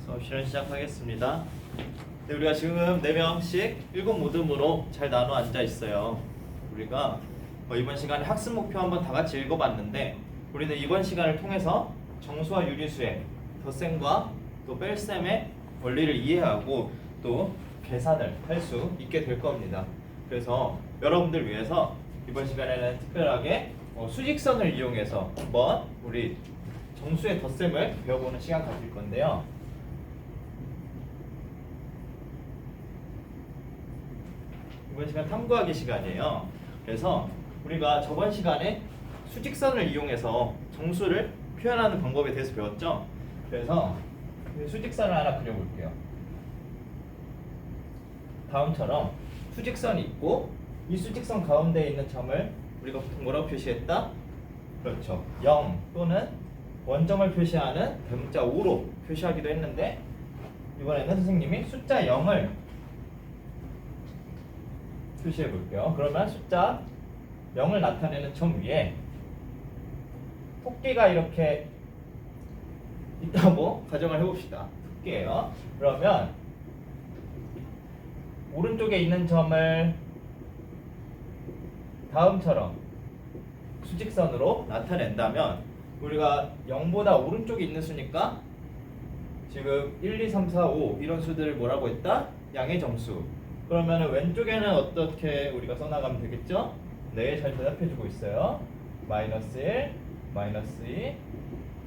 수업 실현 시작하겠습니다. 네, 우리가 지금 4명씩 7모듬으로 잘 나눠 앉아 있어요. 우리가 이번 시간에 학습 목표 한번 다 같이 읽어봤는데 우리는 이번 시간을 통해서 정수와 유리수의 덧셈과 또 뺄셈의 원리를 이해하고 또 계산을 할 수 있게 될 겁니다. 그래서 여러분들 위해서 이번 시간에는 특별하게 수직선을 이용해서 한번 우리 정수의 덧셈을 배워보는 시간 가질 건데요. 이번 시간 탐구하기 시간이에요. 그래서 우리가 저번 시간에 수직선을 이용해서 정수를 표현하는 방법에 대해서 배웠죠. 그래서 수직선을 하나 그려볼게요. 다음처럼 수직선이 있고 이 수직선 가운데에 있는 점을 우리가 보통 뭐라고 표시했다? 그렇죠. 0 또는 원점을 표시하는 대문자 5로 표시하기도 했는데 이번에는 선생님이 숫자 0을 표시해 볼게요. 그러면 숫자 0을 나타내는 점 위에 토끼가 이렇게 있다고 가정을 해봅시다. 토끼예요. 그러면 오른쪽에 있는 점을 다음처럼 수직선으로 나타낸다면 우리가 0보다 오른쪽에 있는 수니까 지금 1, 2, 3, 4, 5 이런 수들을 뭐라고 했다? 양의 정수. 그러면 왼쪽에는 어떻게 우리가 써나가면 되겠죠? 네, 잘 대답해주고 있어요. 마이너스 1, 마이너스 2,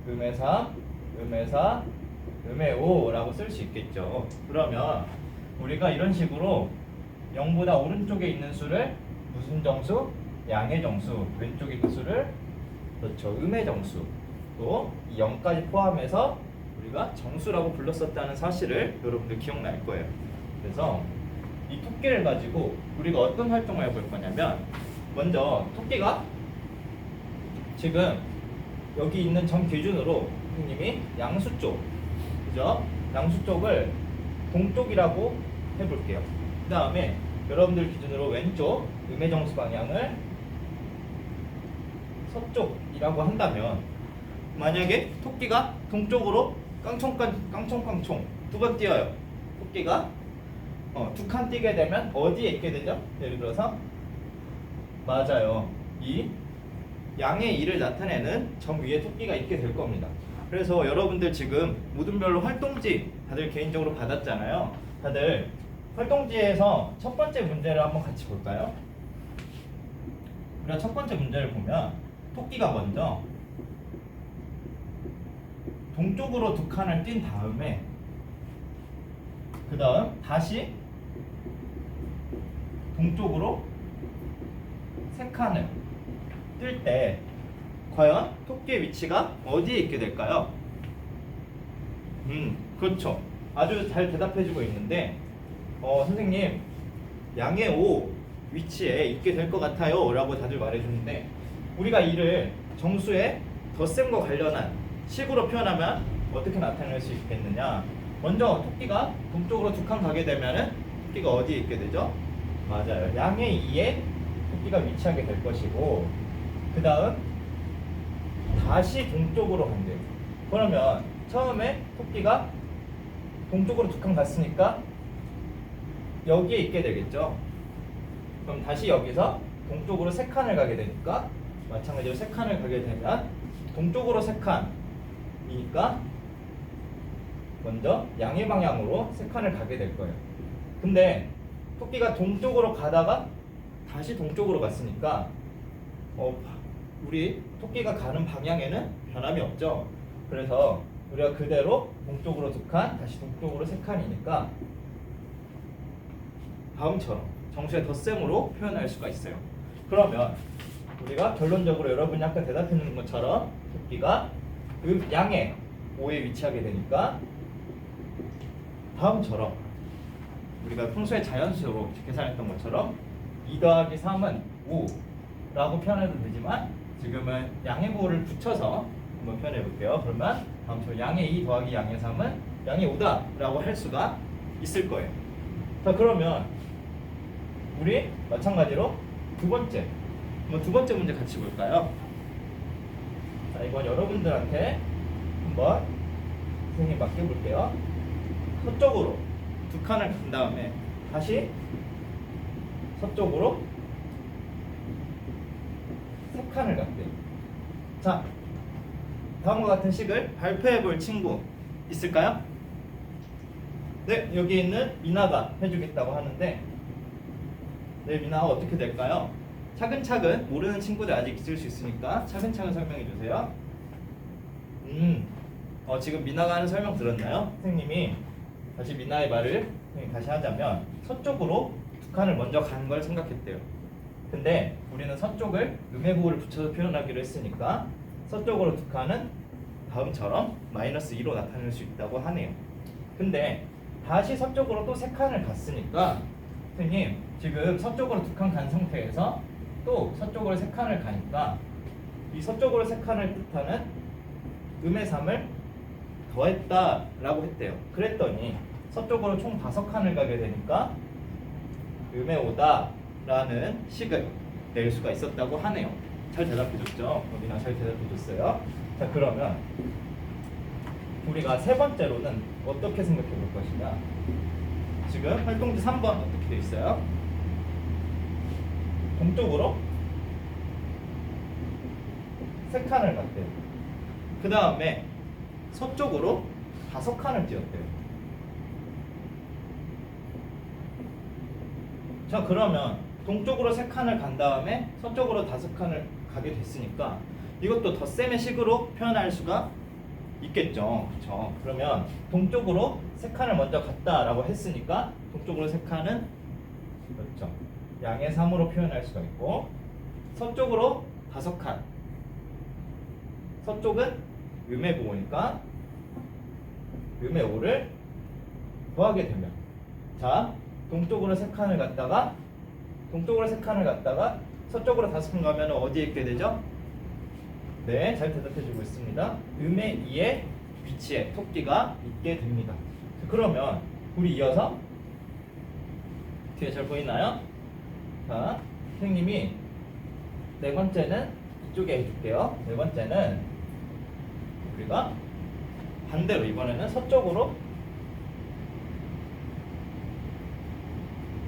음의 3, 음의 4, 음의 5라고 쓸 수 있겠죠. 그러면 우리가 이런 식으로 0보다 오른쪽에 있는 수를 무슨 정수? 양의 정수. 왼쪽에 있는 수를 그렇죠. 음의 정수. 또 이 0까지 포함해서 우리가 정수라고 불렀었다는 사실을 여러분들 기억날 거예요. 그래서 이 토끼를 가지고 우리가 어떤 활동을 해볼 거냐면 먼저 토끼가 지금 여기 있는 점 기준으로 선생님이 양수 쪽, 그죠? 양수 쪽을 동쪽이라고 해볼게요. 그 다음에 여러분들 기준으로 왼쪽 음의 정수 방향을 서쪽이라고 한다면 만약에 토끼가 동쪽으로 깡총깡총 두 번 뛰어요. 토끼가 두 칸 뛰게 되면 어디에 있게 되죠? 예를 들어서 맞아요. 이 양의 2를 나타내는 점 위에 토끼가 있게 될 겁니다. 그래서 여러분들 지금 모둠별로 활동지 다들 개인적으로 받았잖아요. 다들 활동지에서 첫 번째 문제를 한번 같이 볼까요? 우리가 첫 번째 문제를 보면 토끼가 먼저 동쪽으로 두 칸을 뛴 다음에 그 다음 다시 동쪽으로 세 칸을 뛸 때 과연 토끼의 위치가 어디에 있게 될까요? 그렇죠. 아주 잘 대답해주고 있는데 선생님 양의 5 위치에 있게 될 것 같아요 라고 다들 말해주는데 우리가 이를 정수의 덧셈과 관련한 식으로 표현하면 어떻게 나타낼 수 있겠느냐. 먼저 토끼가 동쪽으로 두 칸 가게 되면은 토끼가 어디에 있게 되죠? 맞아요. 양의 2에 토끼가 위치하게 될 것이고 그 다음 다시 동쪽으로 간대요. 그러면 처음에 토끼가 동쪽으로 두 칸 갔으니까 여기에 있게 되겠죠. 그럼 다시 여기서 동쪽으로 세 칸을 가게 되니까 마찬가지로 세 칸을 가게 되면 동쪽으로 세 칸이니까 먼저 양의 방향으로 세 칸을 가게 될 거예요. 근데 토끼가 동쪽으로 가다가 다시 동쪽으로 갔으니까 우리 토끼가 가는 방향에는 변함이 없죠. 그래서 우리가 그대로 동쪽으로 두 칸, 다시 동쪽으로 세 칸이니까 다음처럼 정수의 덧셈으로 표현할 수가 있어요. 그러면 우리가 결론적으로 여러분이 아까 대답해 주는 것처럼 토끼가 양의 5에 위치하게 되니까 다음처럼 우리가 평소에 자연수로 계산했던 것처럼 2 더하기 3은 5라고 표현해도 되지만 지금은 양의 5를 붙여서 한번 표현해 볼게요. 그러면 다음처럼 양의 2 더하기 양의 3은 양의 5다 라고 할 수가 있을 거예요. 자, 그러면 우리 마찬가지로 두 번째 문제 같이 볼까요? 자, 이건 여러분들한테 한번 선생님 맡겨볼게요. 서쪽으로 두 칸을 간 다음에 다시 서쪽으로 세 칸을 갔대요. 자, 다음과 같은 식을 발표해 볼 친구 있을까요? 네, 여기 있는 미나가 해주겠다고 하는데, 네, 미나가 어떻게 될까요? 차근차근 모르는 친구들 아직 있을 수 있으니까 차근차근 설명해 주세요. 지금 미나가 하는 설명 들었나요? 선생님이 다시 미나의 말을 다시 하자면 서쪽으로 두 칸을 먼저 간 걸 생각했대요. 근데 우리는 서쪽을 음해구호를 붙여서 표현하기로 했으니까 서쪽으로 두 칸은 다음처럼 -2로 나타낼 수 있다고 하네요. 근데 다시 서쪽으로 또 세 칸을 갔으니까 선생님 지금 서쪽으로 두 칸 간 상태에서 또 서쪽으로 세 칸을 가니까 이 서쪽으로 세 칸을 뜻하는 음의 3을 더했다라고 했대요. 그랬더니 서쪽으로 총 5칸을 가게 되니까 음의 5다라는 식을 낼 수가 있었다고 하네요. 잘 대답해줬죠? 여기나 잘 대답해줬어요. 자, 그러면 우리가 세 번째로는 어떻게 생각해 볼 것이냐. 지금 활동지 3번 어떻게 돼 있어요? 동쪽으로 세 칸을 갔대요. 그 다음에 서쪽으로 5칸을 띄었대요. 자, 그러면 동쪽으로 3칸을 간 다음에 서쪽으로 5칸을 가게 됐으니까 이것도 덧셈의 식으로 표현할 수가 있겠죠. 그렇죠? 그러면 동쪽으로 3칸을 먼저 갔다라고 했으니까 동쪽으로 3칸은 그렇죠. 양의 3으로 표현할 수가 있고, 서쪽으로 5칸. 서쪽은 음의 9니까 음의 5를 더하게 되면, 자, 동쪽으로 3칸을 갔다가 서쪽으로 5칸 가면 어디에 있게 되죠? 네, 잘 대답해주고 있습니다. 음의 2의 위치에 토끼가 있게 됩니다. 그러면 우리 이어서 뒤에 잘 보이나요? 자, 선생님이 네 번째는 이쪽에 해줄게요. 네 번째는 우리가 반대로 이번에는 서쪽으로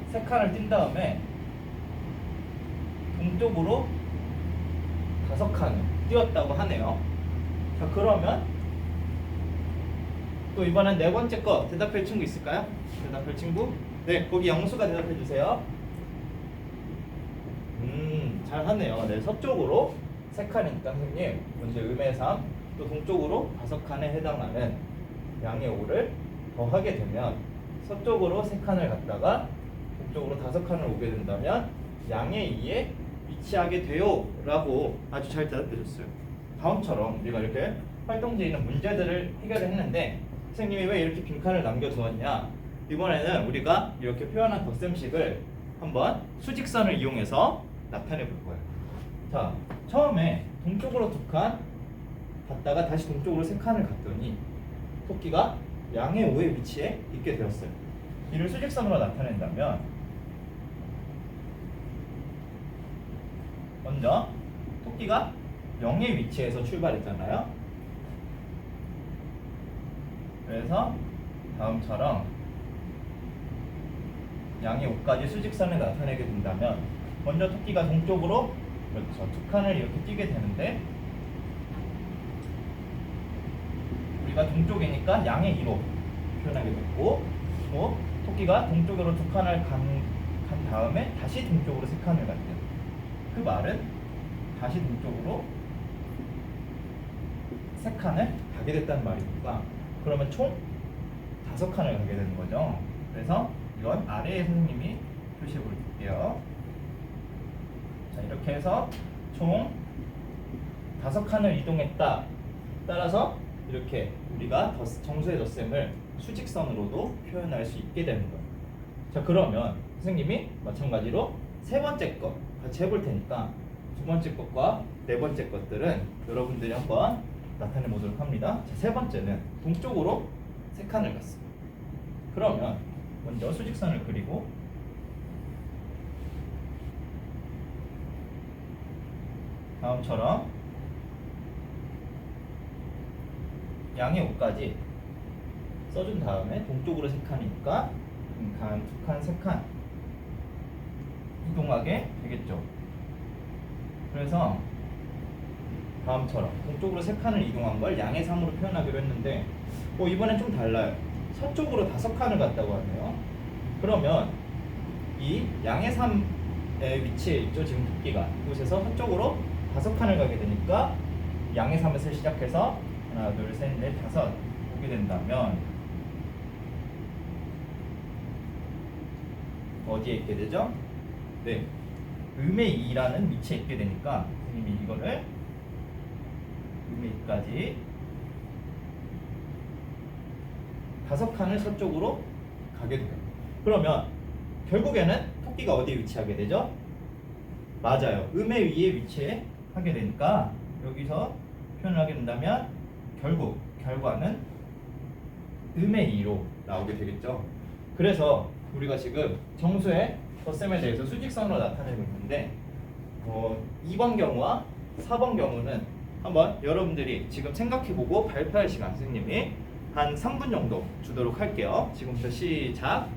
세 칸을 띈 다음에 동쪽으로 5칸을 띄웠다고 하네요. 자, 그러면 또 이번엔 네 번째 거 대답할 친구 있을까요? 대답할 친구? 네, 거기 영수가 대답해 주세요. 잘하네요. 네, 서쪽으로 세 칸이니까 선생님 먼저 음의 3, 또 동쪽으로 5칸에 해당하는 양의 5를 더하게 되면 서쪽으로 세 칸을 갔다가 동쪽으로 5칸을 오게 된다면 양의 2에 위치하게 돼요 라고 아주 잘 대답해 줬어요. 다음처럼 우리가 이렇게 활동지에 있는 문제들을 해결했는데 선생님이 왜 이렇게 빈칸을 남겨두었냐, 이번에는 우리가 이렇게 표현한 덧셈식을 한번 수직선을 이용해서 나타내 볼 거예요. 자, 처음에 동쪽으로 2칸 갔다가 다시 동쪽으로 3칸을 갔더니 토끼가 양의 5의 위치에 있게 되었어요. 이를 수직선으로 나타낸다면 먼저 토끼가 0의 위치에서 출발했잖아요. 그래서 다음처럼 양의 5까지 수직선을 나타내게 된다면 먼저 토끼가 동쪽으로 그렇죠. 2칸을 이렇게 뛰게 되는데 우리가 동쪽이니까 양의 2로 표현하게 됐고, 또 토끼가 동쪽으로 2칸을 간 다음에 다시 동쪽으로 3칸을 갔대요. 그 말은 다시 동쪽으로 3칸을 가게 됐다는 말이니까 그러면 총 5칸을 가게 되는 거죠. 그래서 이건 아래에 선생님이 표시해 볼게요. 자, 이렇게 해서 총 5칸을 이동했다. 따라서 이렇게 우리가 정수의 덧셈을 수직선으로도 표현할 수 있게 되는 거예요. 자, 그러면 선생님이 마찬가지로 세 번째 것 같이 해볼 테니까 두 번째 것과 네 번째 것들은 여러분들이 한번 나타내 보도록 합니다. 자, 세 번째는 동쪽으로 3칸을 갔어요. 그러면 먼저 수직선을 그리고 다음처럼 양의 5까지 써준 다음에 동쪽으로 3칸이니까 한 칸, 2칸, 3칸 이동하게 되겠죠. 그래서 다음처럼 동쪽으로 3칸을 이동한 걸 양의 3으로 표현하기로 했는데 이번엔 좀 달라요. 서쪽으로 5칸을 갔다고 하네요. 그러면 이 양의 3의 위치에 있죠. 지금 토끼가 이곳에서 서쪽으로 5칸을 가게 되니까 양의 3에서 시작해서 하나, 둘, 셋, 넷, 다섯 오게 된다면 어디에 있게 되죠? 네, 음의 2라는 위치에 있게 되니까 선생님이 이거를 음의 2까지 5칸을 서쪽으로 가게 돼요. 그러면 결국에는 토끼가 어디에 위치하게 되죠? 맞아요. 음의 위에 위치하게 되니까 여기서 표현을 하게 된다면 결국 결과는 음의 2로 나오게 되겠죠. 그래서 우리가 지금 정수의 덧셈에 대해서 수직선으로 나타내고 있는데 2번 경우와 4번 경우는 한번 여러분들이 지금 생각해보고 발표할 시간 선생님이 한 3분 정도 주도록 할게요. 지금부터 시작.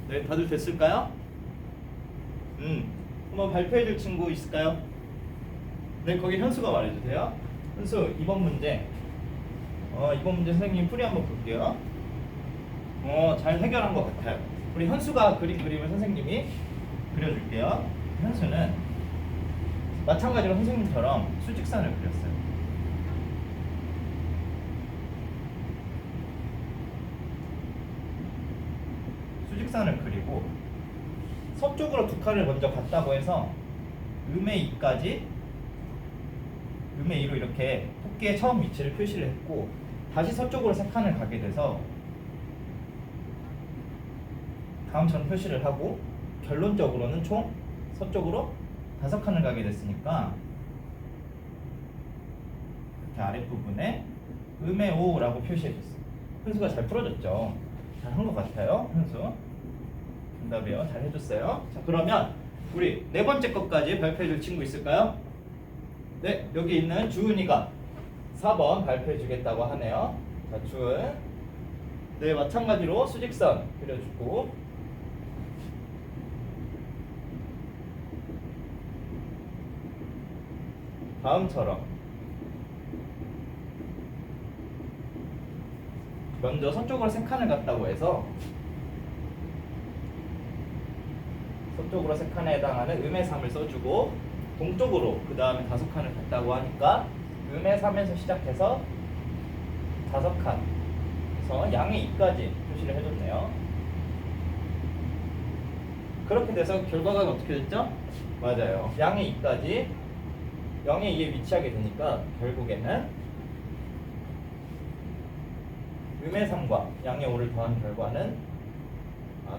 네, 다들 됐을까요? 한번 발표해줄 친구 있을까요? 네, 거기 현수가 말해주세요. 현수, 이번 문제. 이번 문제 선생님 풀이 한번 볼게요. 잘 해결한 것 같아요. 우리 현수가 그린 그림을 선생님이 그려줄게요. 현수는 마찬가지로 선생님처럼 수직선을 그렸어요. 수직선을 그리고 서쪽으로 2칸을 먼저 갔다고 해서 음의 2까지 음의 2로 이렇게 토끼의 처음 위치를 표시를 했고 다시 서쪽으로 3칸을 가게 돼서 다음처럼 표시를 하고 결론적으로는 총 서쪽으로 5칸을 가게 됐으니까 이렇게 아랫부분에 음의 5라고 표시해줬어요. 현수가 잘 풀어줬죠. 잘 한 것 같아요. 현수 정답이에요. 잘 해줬어요. 자, 그러면 우리 네 번째 것까지 발표해줄 친구 있을까요? 네, 여기 있는 주은이가 4번 발표해주겠다고 하네요. 자, 주은. 네, 마찬가지로 수직선 그려주고 다음처럼 먼저 서쪽으로 3칸을 갔다고 해서 서쪽으로 3칸에 해당하는 음의 3을 써주고 동쪽으로 그 다음에 5칸을 갔다고 하니까 음의 3에서 시작해서 5칸 그래서 양의 2까지 표시를 해줬네요. 그렇게 돼서 결과가 어떻게 됐죠? 맞아요. 양의 2까지 0의 2에 위치하게 되니까 결국에는 음의 3과 양의 5를 더한 결과는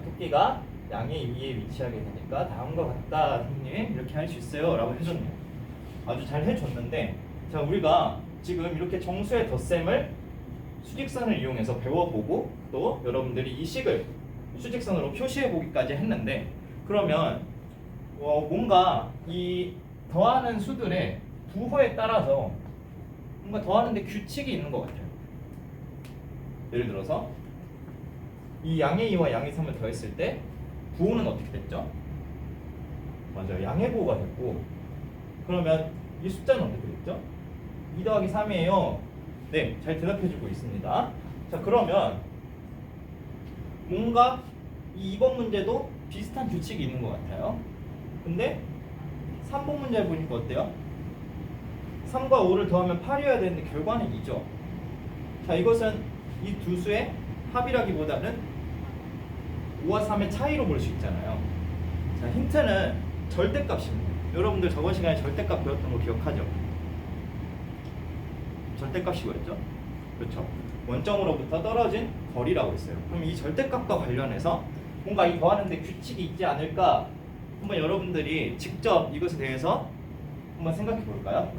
토끼가 양의 2에 위치하게 되니까 다음과 같다. 선생님 이렇게 할 수 있어요 라고 해줬네요. 아주 잘 해줬는데 자, 우리가 지금 이렇게 정수의 덧셈을 수직선을 이용해서 배워보고 또 여러분들이 이 식을 수직선으로 표시해보기까지 했는데 그러면 뭔가 이 더하는 수들의 부호에 따라서 뭔가 더하는데 규칙이 있는 것 같아요. 예를 들어서 이 양의 2와 양의 3을 더했을 때 부호는 어떻게 됐죠? 맞아요. 양의 부호가 됐고 그러면 이 숫자는 어떻게 됐죠? 2 더하기 3이에요. 네, 잘 대답해주고 있습니다. 자, 그러면 뭔가 이 2번 문제도 비슷한 규칙이 있는 것 같아요. 근데 3번 문제 보니까 어때요? 3과 5를 더하면 8이어야 되는데 결과는 2죠. 자, 이것은 이 두 수의 합이라기보다는 5와 3의 차이로 볼 수 있잖아요. 자, 힌트는 절대값입니다. 여러분들 저번 시간에 절대값 배웠던 거 기억하죠? 절대값이 뭐였죠? 그렇죠. 원점으로부터 떨어진 거리라고 했어요. 그럼 이 절대값과 관련해서 뭔가 이 더하는데 규칙이 있지 않을까? 한번 여러분들이 직접 이것에 대해서 한번 생각해 볼까요?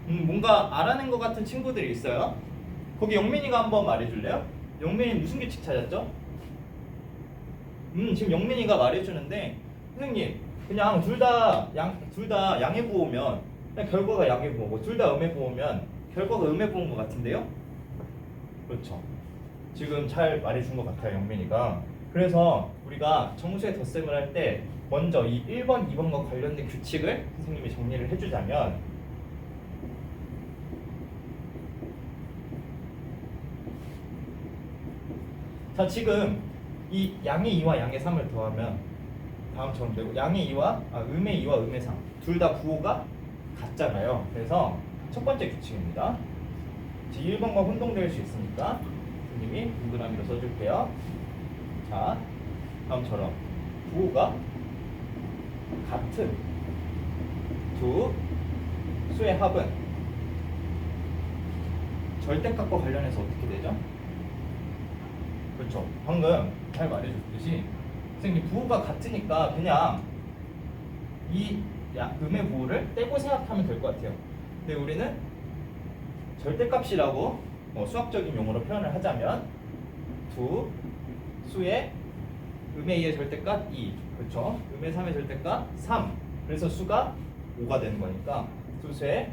뭔가 알아낸 것 같은 친구들이 있어요. 거기 영민이가 한번 말해줄래요? 영민이 무슨 규칙 찾았죠? 지금 영민이가 말해주는데 선생님 그냥 둘 다 양의 부호면 그냥 결과가 양의 부호고 둘 다 음의 부호면 결과가 음의 부호인 것 같은데요? 그렇죠. 지금 잘 말해준 것 같아요, 영민이가. 그래서 우리가 정수의 덧셈을 할 때 먼저 이 1번, 2번과 관련된 규칙을 선생님이 정리를 해주자면 자, 지금 이 양의 2와 양의 3을 더하면 다음처럼 되고 음의 2와 음의 3 둘 다 부호가 같잖아요. 그래서 첫 번째 규칙입니다. 1번과 혼동될 수 있으니까 선생님이 동그라미로 써줄게요. 자, 다음처럼 부호가 같은 두 수의 합은 절대값과 관련해서 어떻게 되죠? 그렇죠. 방금 잘 말해줬듯이 선생님 부호가 같으니까 그냥 이 음의 부호를 떼고 생각하면 될 것 같아요. 근데 우리는 절대값이라고 수학적인 용어로 표현을 하자면 두 수의 음의 2의 절대값 2, 그렇죠? 음의 3의 절대값 3. 그래서 수가 5가 되는 거니까 두 수의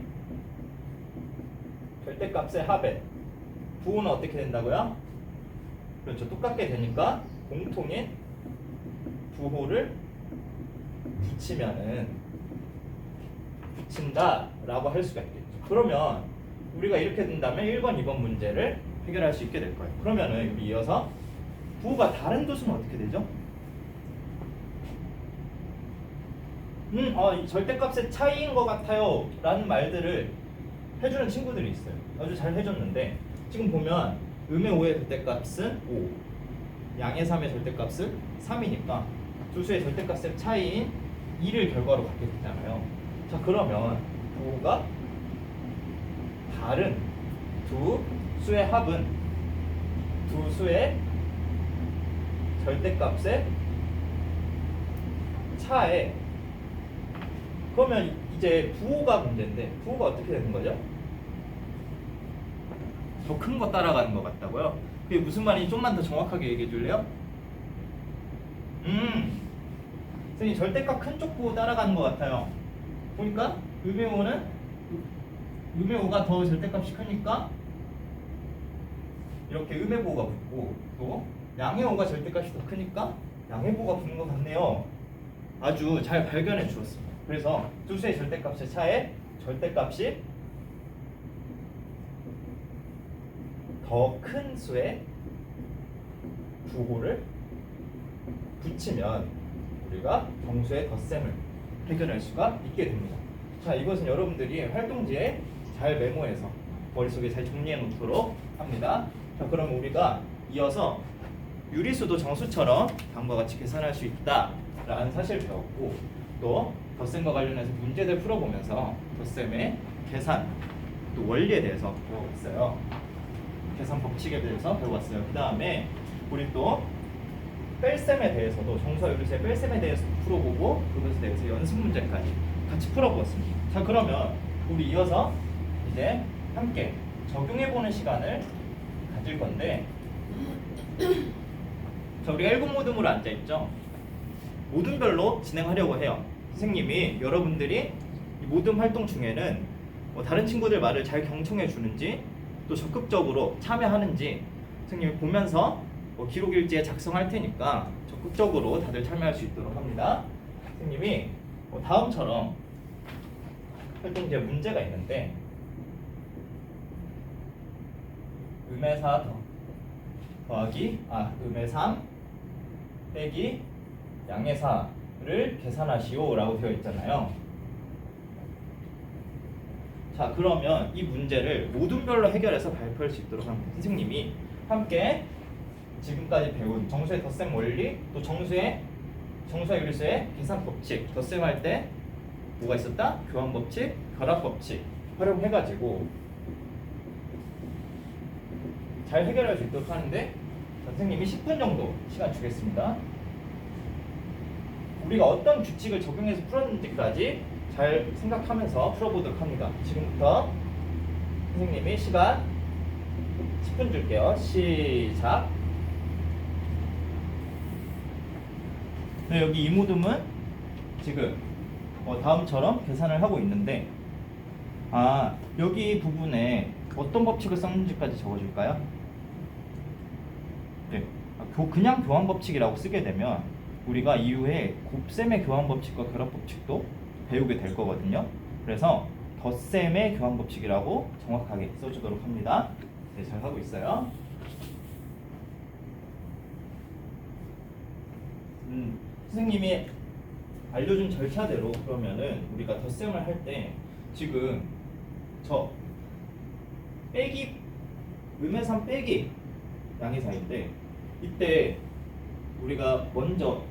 절대값의 합의 부호는 어떻게 된다고요? 그렇죠. 똑같게 되니까 공통인 부호를 붙인다라고 할 수가 있겠죠. 그러면 우리가 이렇게 된다면 1번, 2번 문제를 해결할 수 있게 될 거예요. 그러면은 여기 이어서 부호가 다른 도수는 어떻게 되죠? 이 절대값의 차이인 것 같아요 라는 말들을 해주는 친구들이 있어요. 아주 잘 해줬는데 지금 보면 음의 5의 절대값은 5, 양의 3의 절대값은 3이니까 두 수의 절대값의 차이인 2를 결과로 갖게 되잖아요. 자, 그러면 부호가 다른 두 수의 합은 두 수의 절대값의 차에 그러면 이제 부호가 문제인데 부호가 어떻게 되는 거죠? 더 큰 거 따라가는 것 같다고요? 그게 무슨 말인지 좀만 더 정확하게 얘기해 줄래요? 선생님 절대값 큰 쪽 부호 따라가는 것 같아요. 보니까 음의 5가 더 절대값이 크니까 이렇게 음의 부호가 붙고 또 양의 5가 절대값이 더 크니까 양의 부호가 붙는 것 같네요. 아주 잘 발견해 주었습니다. 그래서 두 수의 절대값의 차에 절대값이 더 큰 수의 부호를 붙이면 우리가 정수의 덧셈을 해결할 수가 있게 됩니다. 자, 이것은 여러분들이 활동지에 잘 메모해서 머릿속에 잘 정리해 놓도록 합니다. 자, 그럼 우리가 이어서 유리수도 정수처럼 다음과 같이 계산할 수 있다라는 사실을 배웠고 또 덧셈과 관련해서 문제들 풀어보면서 덧셈의 계산 또 원리에 대해서 배워봤어요. 계산 법칙에 대해서 배워봤어요. 그 다음에 우리 또 뺄셈에 대해서도 정수와 유리수의 뺄셈에 대해서 풀어보고 그것에 대해서 연습 문제까지 같이 풀어보았습니다. 자, 그러면 우리 이어서 이제 함께 적용해보는 시간을 가질 건데 자, 우리가 1군 모둠으로 앉아있죠? 모둠별로 진행하려고 해요. 선생님이 여러분들이 이 모둠 활동 중에는 다른 친구들 말을 잘 경청해 주는지 또 적극적으로 참여하는지 선생님이 보면서 기록일지에 작성할 테니까 적극적으로 다들 참여할 수 있도록 합니다. 선생님이 다음처럼 활동지에 문제가 있는데 음의 4 더하기 음의 3 빼기 양의 4를 계산하시오 라고 되어 있잖아요. 자, 그러면 이 문제를 모둠별로 해결해서 발표할 수 있도록 합니다. 선생님이 함께 지금까지 배운 정수의 덧셈 원리 또 정수와 유리수의 계산 법칙 덧셈할 때 뭐가 있었다? 교환 법칙, 결합 법칙 활용해가지고 잘 해결할 수 있도록 하는데 선생님이 10분 정도 시간 주겠습니다. 우리가 어떤 규칙을 적용해서 풀었는지까지 잘 생각하면서 풀어보도록 합니다. 지금부터 선생님이 시간 10분 줄게요. 시작. 네, 여기 이 모둠은 지금 다음처럼 계산을 하고 있는데 여기 부분에 어떤 법칙을 썼는지까지 적어줄까요? 네. 그냥 교환 법칙이라고 쓰게 되면 우리가 이후에 곱셈의 교환 법칙과 결합 법칙도 배우게 될 거거든요. 그래서 덧셈의 교환 법칙이라고 정확하게 써주도록 합니다. 네, 잘 하고 있어요. 선생님이 알려준 절차대로 그러면은 우리가 덧셈을 할 때 지금 저 빼기 음의3 빼기 양의 4인데 이때 우리가 먼저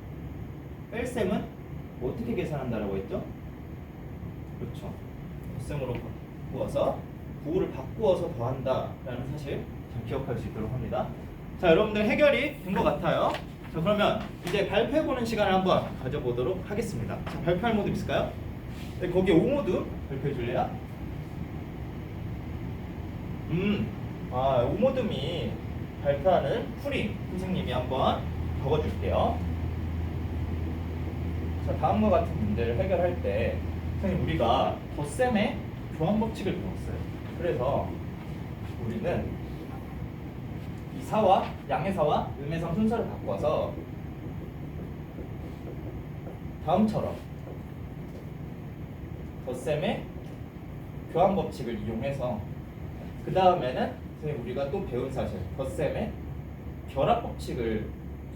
뺄셈은 어떻게 계산한다라고 했죠? 그렇죠. 덧셈으로 바꾸어서 부호를 바꾸어서 더한다라는 사실 잘 기억할 수 있도록 합니다. 자, 여러분들 해결이 된 것 같아요. 자, 그러면 이제 발표해보는 시간을 한번 가져보도록 하겠습니다. 자, 발표할 모드 있을까요? 네, 거기에 O 모드 발표해 줄래요? O 모드 및 발표하는 풀이 선생님이 한번 적어줄게요. 자, 다음과 같은 문제를 해결할 때 선생님 우리가 덧셈의 교환 법칙을 배웠어요. 그래서 우리는 이 사와 양의 사와 음의 3 순서를 바꿔서 다음처럼 덧셈의 교환 법칙을 이용해서 그 다음에는 선생님 우리가 또 배운 사실 덧셈의 결합 법칙을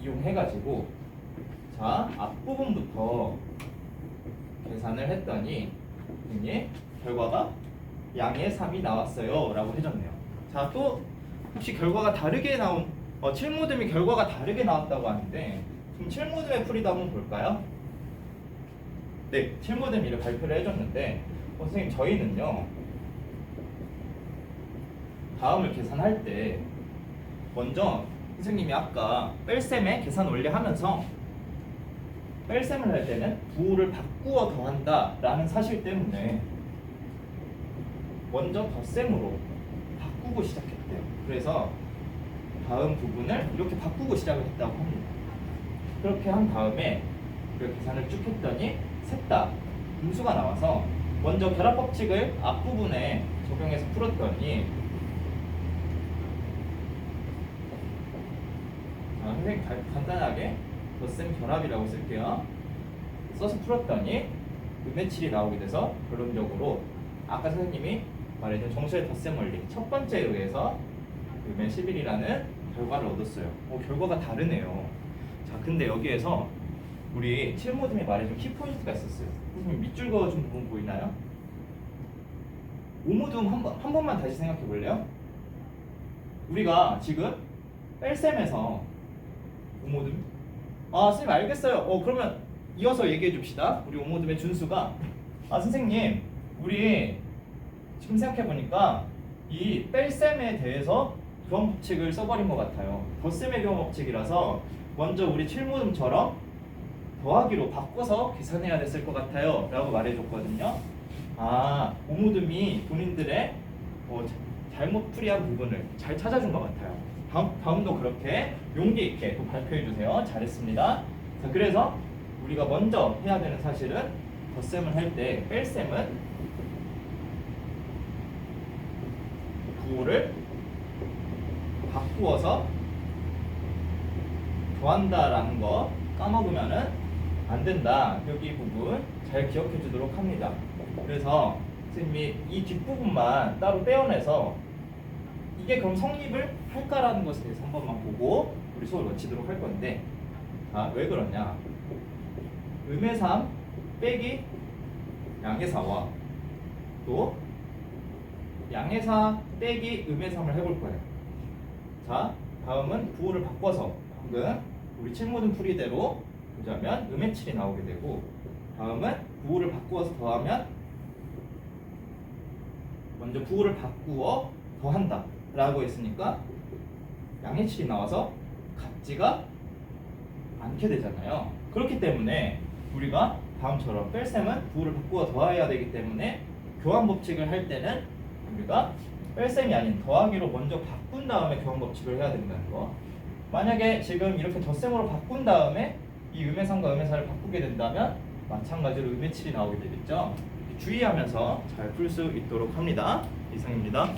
이용해가지고 자 앞부분부터 계산을 했더니 선생님 결과가 양의 3이 나왔어요 라고 해줬네요. 자, 또 혹시 결과가 다르게 나온 7모듬이 결과가 다르게 나왔다고 하는데 그럼 7모듬의 풀이도 한번 볼까요? 네, 7모듬 1을 발표를 해줬는데 선생님 저희는요 다음을 계산할 때 먼저 선생님이 아까 뺄셈의 계산 원리 하면서 뺄셈을 할 때는 부호를 바꾸어 더한다 라는 사실 때문에 먼저 덧셈으로 바꾸고 시작했대요. 그래서 다음 부분을 이렇게 바꾸고 시작을 했다고 합니다. 그렇게 한 다음에 그 계산을 쭉 했더니 셋 다 음수가 나와서 먼저 결합 법칙을 앞부분에 적용해서 풀었더니 선생님 간단하게 덧셈 결합이라고 쓸게요. 써서 풀었더니 음의 7이 나오게 돼서 결론적으로 아까 선생님이 말해준 정수의 덧셈 원리 첫 번째에 의해서 음의 11이라는 결과를 얻었어요. 결과가 다르네요. 자, 근데 여기에서 우리 7모듬이 말해준 키포인트가 있었어요. 선생님 밑줄 그어준 부분 보이나요? 5모듬 한 번만 다시 생각해 볼래요? 우리가 지금 뺄셈에서 5모듬 선생님 알겠어요. 그러면 이어서 얘기해 줍시다. 우리 5모듬의 준수가 선생님 우리 지금 생각해 보니까 이 뺄셈에 대해서 교환 법칙을 써버린 것 같아요. 덧셈의 교환 법칙이라서 먼저 우리 7모듬처럼 더하기로 바꿔서 계산해야 됐을 것 같아요 라고 말해줬거든요. 5모듬이 본인들의 잘못 풀이한 부분을 잘 찾아준 것 같아요. 다음도 그렇게 용기 있게 또 발표해 주세요. 잘했습니다. 자, 그래서 우리가 먼저 해야 되는 사실은 덧셈을 할 때 뺄셈은 부호를 바꾸어서 더한다라는 거 까먹으면은 안 된다. 여기 부분 잘 기억해 주도록 합니다. 그래서 선생님이 이 뒷부분만 따로 떼어내서 이게 그럼 성립을 할까라는 것에 대해서 한 번만 보고 우리 수업을 마치도록 할 건데 왜 그러냐 음의 3 빼기 양의 4와 또 양의 4 빼기 음의 3을 해볼 거예요. 자, 다음은 부호를 바꿔서 방금 우리 7모듬 풀이대로 보자면 음의 7이 나오게 되고 다음은 부호를 바꾸어서 더하면 먼저 부호를 바꾸어 더한다 라고 했으니까 양의 7이 나와서 같지가 않게 되잖아요. 그렇기 때문에 우리가 다음처럼 뺄셈은 부호를 바꾸어 더해야 되기 때문에 교환 법칙을 할 때는 우리가 뺄셈이 아닌 더하기로 먼저 바꾼 다음에 교환 법칙을 해야 된다는 거. 만약에 지금 이렇게 덧셈으로 바꾼 다음에 이 음의 3과 음의 4를 바꾸게 된다면 마찬가지로 음의 7이 나오게 되겠죠. 이렇게 주의하면서 잘 풀 수 있도록 합니다. 이상입니다.